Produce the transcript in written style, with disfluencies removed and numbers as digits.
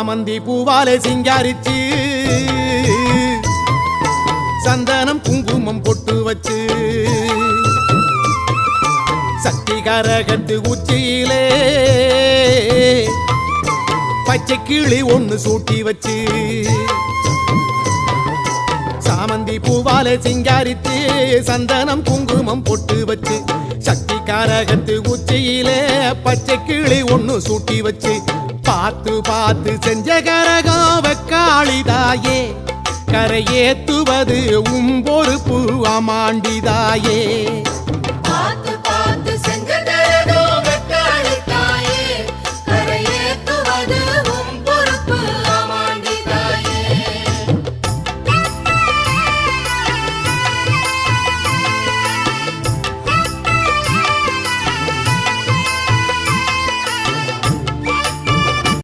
சாமந்தி பூவாலே சிங்காரிச்சு சந்தனம் குங்குமம் பொட்டு வச்சு சக்தி கரகத்து உச்சியிலே பச்சை கிளி ஒண்ணு சூட்டி வச்சு சாமந்தி பூவாலே சிங்காரித்து சந்தனம் குங்குமம் பொட்டு வச்சு சக்தி கரகத்து உச்சியிலே பச்சை கிளி ஒண்ணு சூட்டி வச்சு பார்த்து பார்த்து செஞ்ச கரகம் வெக்காளிதாயே கரையேத்துவது பொறுப்பு அமாண்டிதாயே பார்த்து பார்த்து செஞ்ச கரகம்